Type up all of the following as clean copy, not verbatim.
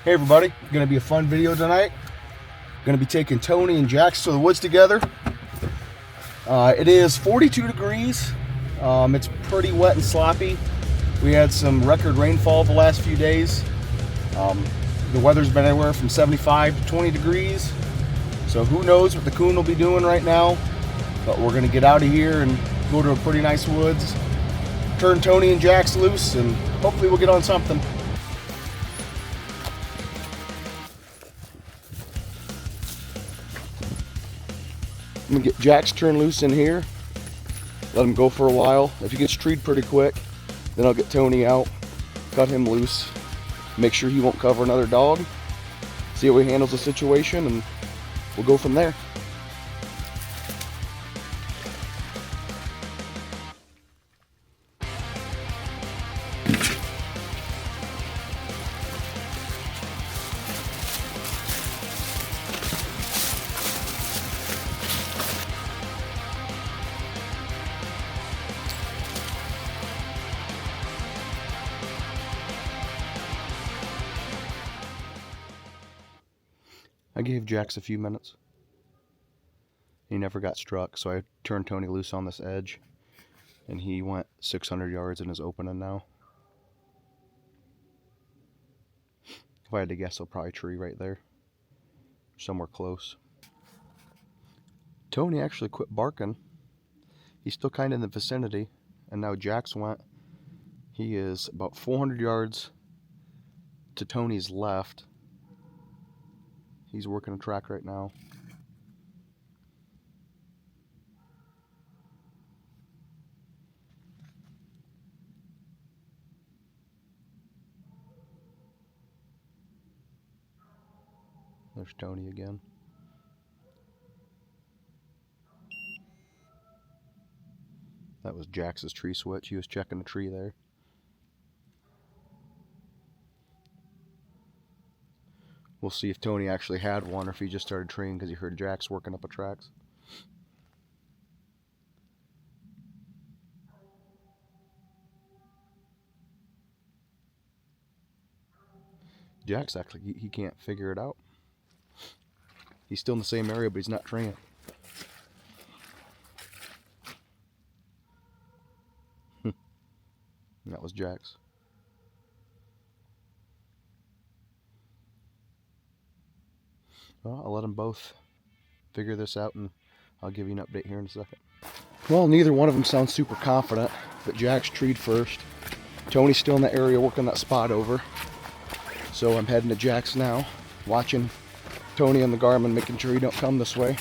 Hey everybody, gonna be a fun video tonight. Gonna be taking Tony and Jax to the woods together. It is 42 degrees. It's pretty wet and sloppy. We had some record rainfall the last few days. The weather's been anywhere from 75 to 20 degrees. So who knows what the coon will be doing right now. But we're gonna get out of here and go to a pretty nice woods. Turn Tony and Jax loose and hopefully we'll get on something. I'm gonna get Jax turned loose in here, let him go for a while. If he gets treed pretty quick, then I'll get Tony out, cut him loose, make sure he won't cover another dog, see how he handles the situation, and we'll go from there. I gave Jax a few minutes. He never got struck, so I turned Tony loose on this edge, and he went 600 yards in his opening now. If I had to guess, he'll probably tree right there, somewhere close. Tony actually quit barking. He's still kind of in the vicinity, and now Jax went. He is about 400 yards to Tony's left. He's working a track right now. There's Tony again. That was Jax's tree switch. He was checking the tree there. We'll see if Tony actually had one or if he just started treeing because he heard Jax working up a tracks. Jax actually, he can't figure it out. He's still in the same area, but he's not treeing. That was Jax. Well, I'll let them both figure this out, and I'll give you an update here in a second. Well, neither one of them sounds super confident, but Jax treed first. Tony's still in the area working that spot over. So I'm heading to Jax now, watching Tony on the Garmin, making sure he don't come this way.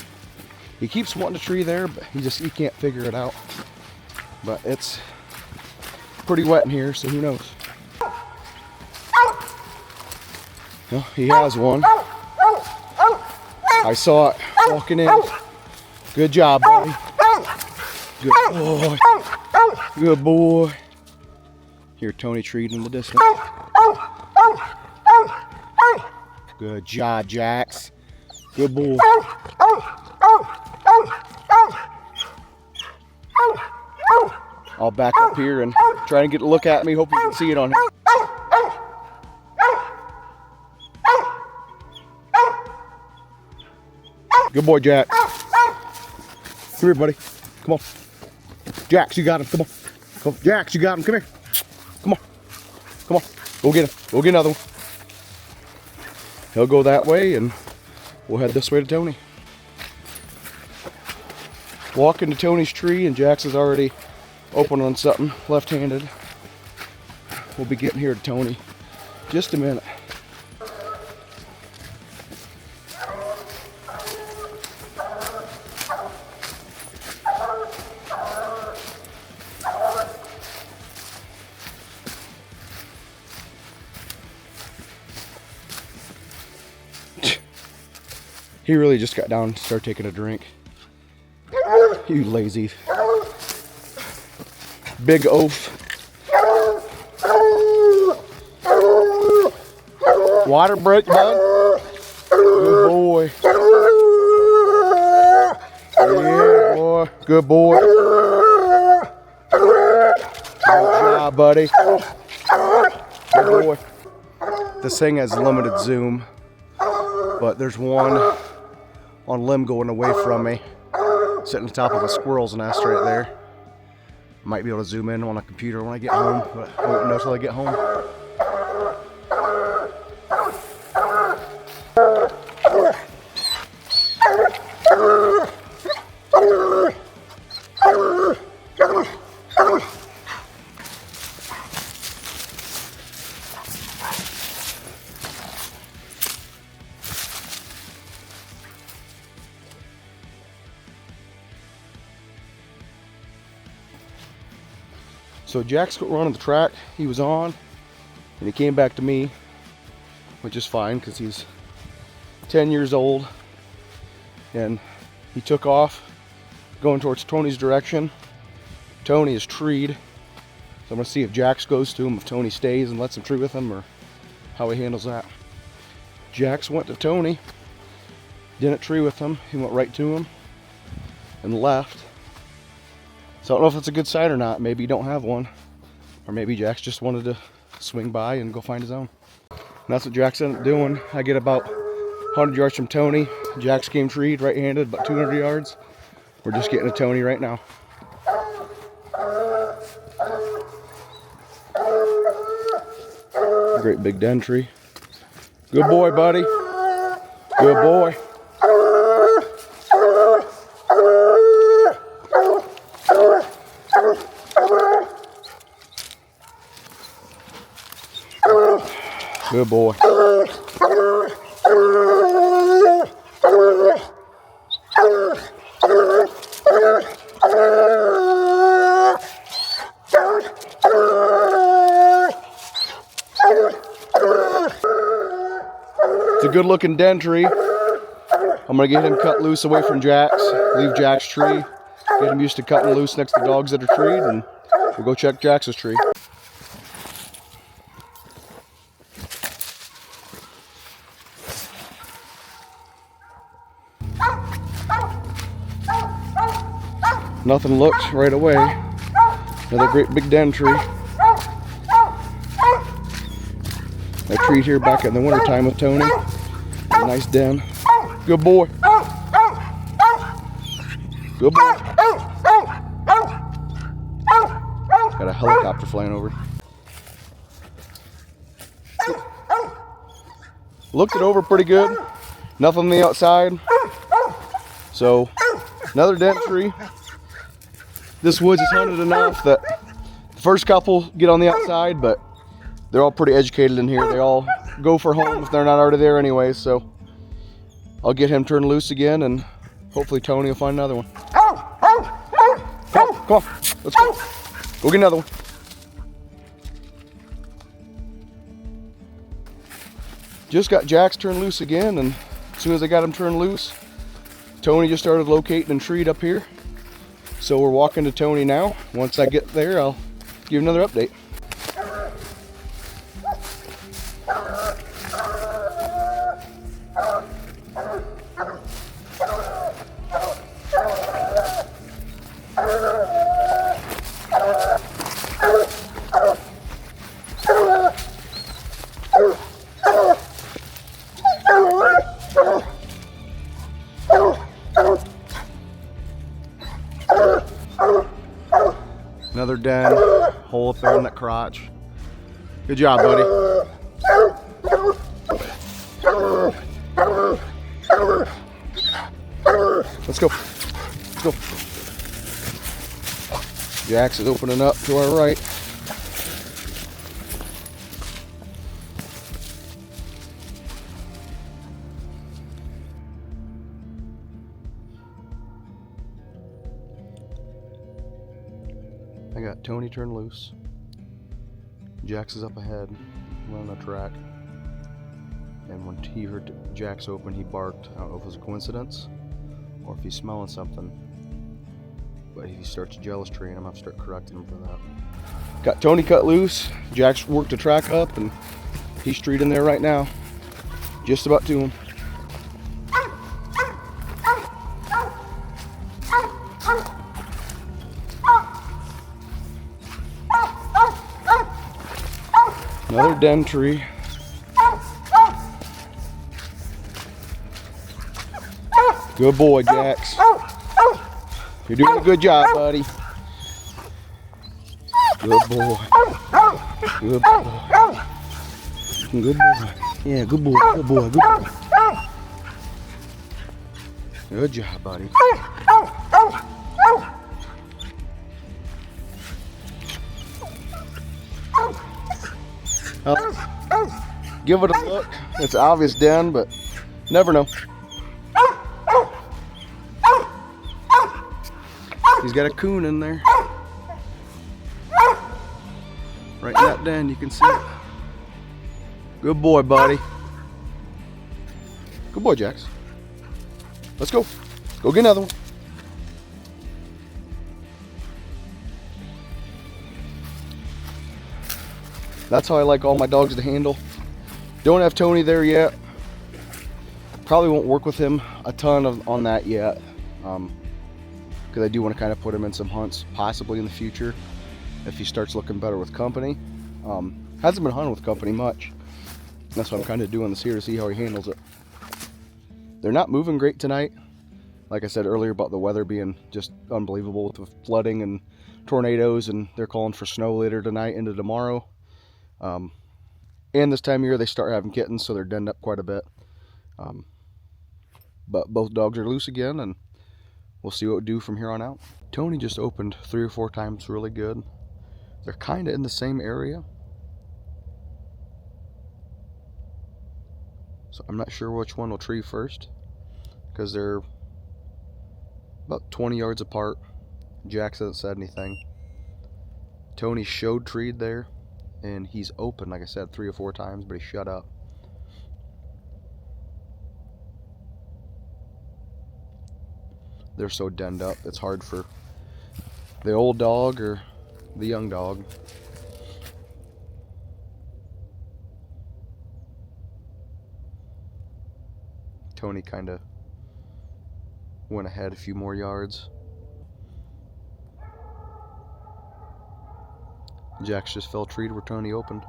He keeps wanting to tree there, but he can't figure it out. But it's pretty wet in here, so who knows? Well, he has one. I saw it walking in. Good job, buddy. Good boy. Good boy. Here, Tony treed in the distance. Good job, Jax. Good boy. I'll back up here and try and get a look at me. Hope you can see it on here. Good boy, Jax. Come here, buddy. Come on. Jax, you got him. Come on. Come on. Jax, you got him. Come here. Come on. Come on. Go get him. Go get another one. He'll go that way, and we'll head this way to Tony. Walking to Tony's tree, and Jax is already open on something, left-handed. We'll be getting here to Tony. Just a minute. He really just got down and started taking a drink. You lazy. Big oaf. Water break, bud. Good boy. Yeah, boy. Good boy. Good job, buddy. Good boy. This thing has limited zoom, but there's one on a limb going away from me, sitting on top of a squirrel's nest right there. Might be able to zoom in on a computer when I get home, but I won't know till I get home. So Jax got running the track he was on, and he came back to me, which is fine because he's 10 years old, and he took off going towards Tony's direction. Tony is treed, so I'm going to see if Jax goes to him, if Tony stays and lets him tree with him, or how he handles that. Jax went to Tony, didn't tree with him, he went right to him and left. So I don't know if it's a good sign or not. Maybe you don't have one. Or maybe Jax just wanted to swing by and go find his own. And that's what Jax ended up doing. I get about 100 yards from Tony. Jax came treed, right-handed, about 200 yards. We're just getting to Tony right now. Great big den tree. Good boy, buddy. Good boy. Good boy. It's a good looking den tree. I'm gonna get him cut loose away from Jax, leave Jax's tree, get him used to cutting loose next to dogs that are treed, and we'll go check Jax's tree. Nothing looked right away. Another great big den tree. I treed here back in the wintertime with Tony. A nice den. Good boy. Good boy. Got a helicopter flying over. Looked it over pretty good. Nothing on the outside. So, another den tree. This woods is hunted enough that the first couple get on the outside, but they're all pretty educated in here. They all go for home if they're not already there anyway, so I'll get him turned loose again, and hopefully Tony will find another one. Come on, let's go. Go get another one. Just got Jax turned loose again, and as soon as I got him turned loose, Tony just started locating and treed up here. So we're walking to Tony now. Once I get there, I'll give you another update. Another den, hole up there in that crotch. Good job, buddy. Let's go. Let's go. Jax is opening up to our right. I got Tony turned loose. Jax is up ahead, running a track. And when he heard Jax open, he barked. I don't know if it was a coincidence or if he's smelling something. But if he starts a jealous tree, I'm gonna have to start correcting him for that. Got Tony cut loose. Jax worked the track up, and he's treed in there right now. Just about to him. Another den tree. Good boy, Jax. You're doing a good job, buddy. Good boy. Good boy. Good boy. Yeah, good boy. Good boy. Good boy. Good job, buddy. Give it a look. It's obvious den, but never know. He's got a coon in there. Right in that den, you can see it. Good boy, buddy. Good boy, Jax. Let's go. Go get another one. That's how I like all my dogs to handle. Don't have Tony there yet. Probably won't work with him a ton on that yet. Because I do want to kind of put him in some hunts, possibly in the future, if he starts looking better with company. Hasn't been hunting with company much. That's why I'm kind of doing this here to see how he handles it. They're not moving great tonight. Like I said earlier about the weather being just unbelievable with the flooding and tornadoes, and they're calling for snow later tonight into tomorrow. And this time of year they start having kittens, so they're denned up quite a bit. But both dogs are loose again, and we'll see what we do from here on out. Tony just opened 3 or 4 times really good. They're kind of in the same area. So I'm not sure which one will tree first, because they're about 20 yards apart. Jax hasn't said anything. Tony showed treed there, and he's open, like I said, 3 or 4 times, but he shut up. They're so denned up, it's hard for the old dog or the young dog. Tony kind of went ahead a few more yards. Jax just fell treed where Tony opened.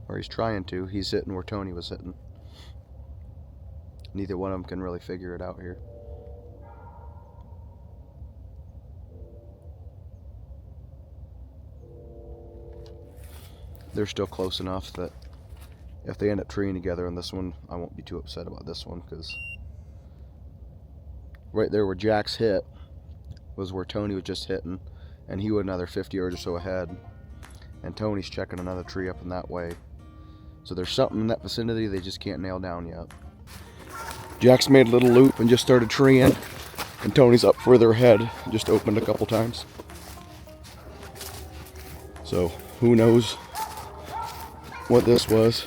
Or he's trying to. He's hitting where Tony was hitting. Neither one of them can really figure it out here. They're still close enough that if they end up treeing together on this one, I won't be too upset about this one, because right there where Jax hit was where Tony was just hitting, and he was another 50 yards or so ahead, and Tony's checking another tree up in that way. So there's something in that vicinity they just can't nail down yet. Jax made a little loop and just started treeing, and Tony's up further ahead, just opened a couple times. So who knows what this was.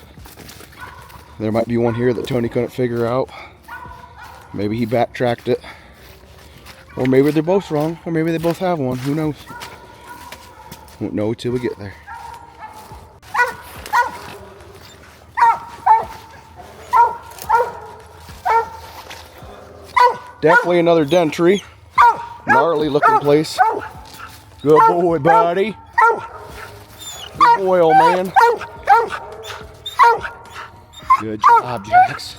There might be one here that Tony couldn't figure out. Maybe he backtracked it, or maybe they're both wrong, or maybe they both have one. Who knows? Won't know till we get there. Definitely another den tree. Gnarly looking place. Good boy, buddy. Good boy, old man. Good job, Jax.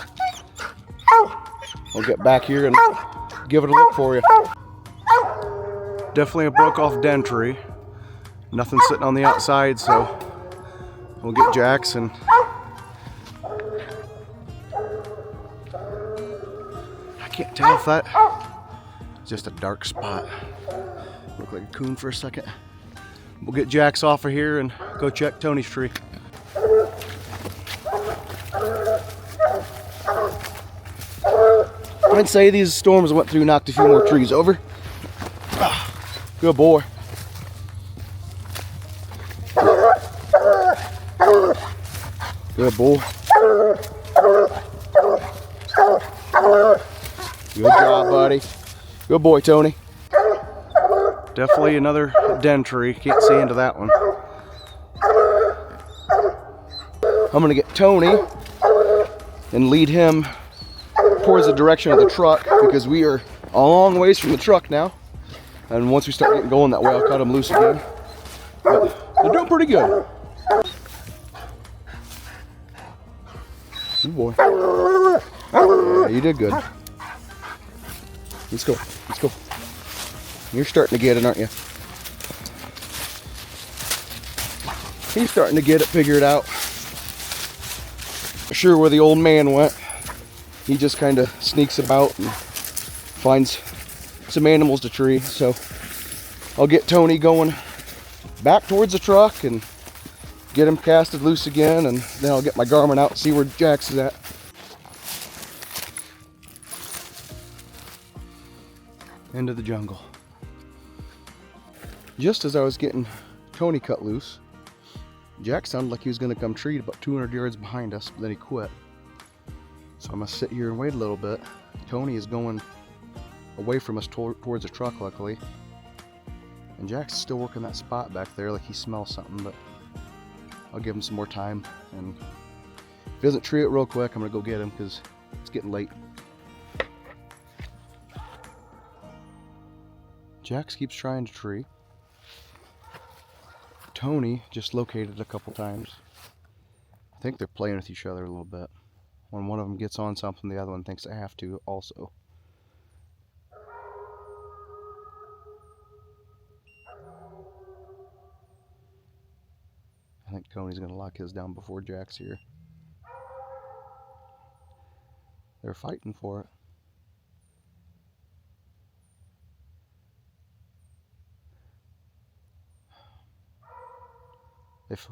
I'll get back here and give it a look for you. Definitely a broke off den tree. Nothing sitting on the outside, so we'll get Jax and I can't tell if that is just a dark spot. Look like a coon for a second. We'll get Jax off of here and go check Tony's tree. I'd say these storms went through, knocked a few more trees over. Good boy. Good boy. Good job, buddy. Good boy, Tony. Definitely another den tree. Can't see into that one. I'm gonna get Tony and lead him towards the direction of the truck, because we are a long ways from the truck now. And once we start getting going that way, I'll cut him loose again. But they're doing pretty good. Good boy. Yeah, you did good. Let's go. Let's go. You're starting to get it, aren't you? He's starting to get it figured out. Sure where the old man went. He just kind of sneaks about and finds some animals to tree. So I'll get Tony going back towards the truck and get him casted loose again, and then I'll get my Garmin out and see where Jax is at. Into the jungle. Just as I was getting Tony cut loose, Jack sounded like he was going to come treat about 200 yards behind us, but then he quit. So I'm going to sit here and wait a little bit. Tony is going away from us towards the truck, luckily. And Jack's still working that spot back there like he smells something, but I'll give him some more time. And if he doesn't tree it real quick, I'm going to go get him because it's getting late. Jax keeps trying to tree. Tony just located a couple times. I think they're playing with each other a little bit. When one of them gets on something, the other one thinks they have to also. I think Tony's going to lock his down before Jack's here. They're fighting for it. If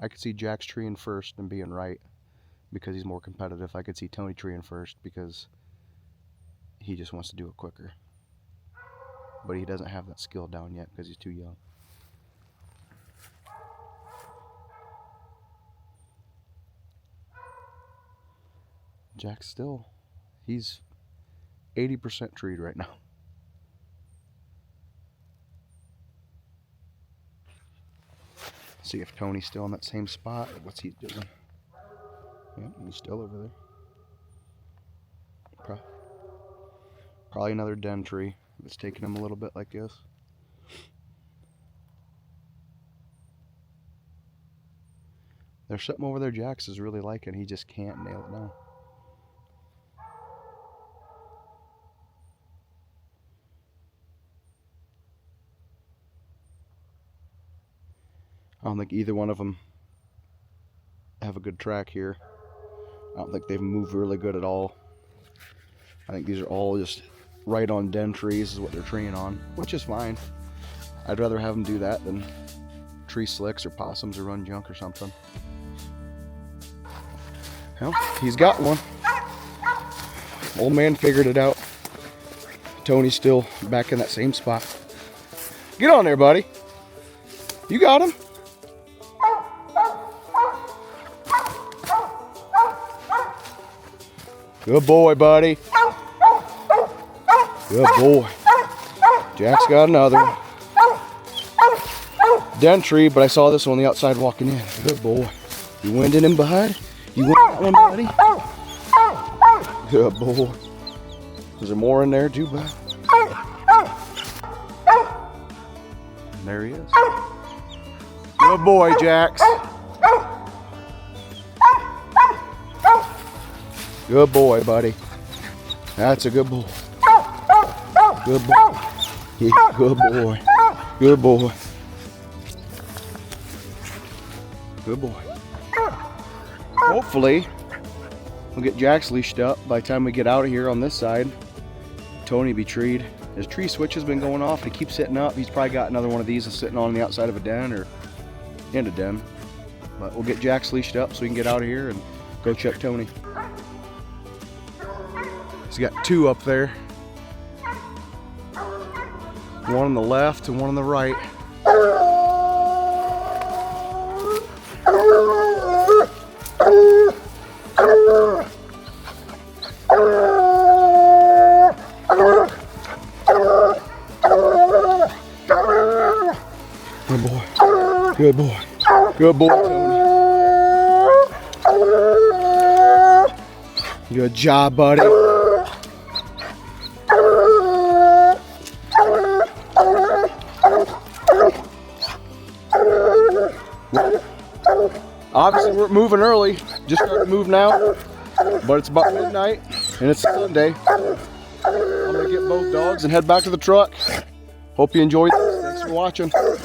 I could see Jack's treeing first and being right because he's more competitive, I could see Tony treeing first because he just wants to do it quicker. But he doesn't have that skill down yet because he's too young. Jack's still, he's 80% treed right now. See if Tony's still in that same spot. What's he doing? Yeah, he's still over there. Probably another den tree. It's taking him a little bit like this. There's something over there Jax is really liking. He just can't nail it down. I don't think either one of them have a good track here. I don't think they've moved really good at all. I think these are all just right on den trees is what they're treeing on, which is fine. I'd rather have them do that than tree slicks or possums or run junk or something. Well, he's got one. Old man figured it out. Tony's still back in that same spot. Get on there, buddy. You got him. Good boy, buddy. Good boy. Jack's got another one. Den tree, but I saw this one on the outside walking in. Good boy. You winded him, bud? You winded that one, buddy? Good boy. Is there more in there too, bud? And there he is. Good boy, Jax. Good boy, buddy. That's a good boy. Good boy. Yeah, good boy. Good boy. Good boy. Hopefully, we'll get Jax leashed up by the time we get out of here on this side. Tony be treed. His tree switch has been going off. He keeps sitting up. He's probably got another one of these that's sitting on the outside of a den or in a den. But we'll get Jax leashed up so we can get out of here and go check Tony. He's got two up there. One on the left and one on the right. Good boy. Good boy. Good boy, Tony. Good job, buddy. Obviously, we're moving early. Just starting to move now. but it's about midnight and it's Sunday. I'm gonna get both dogs and head back to the truck. Hope you enjoyed this. Thanks for watching.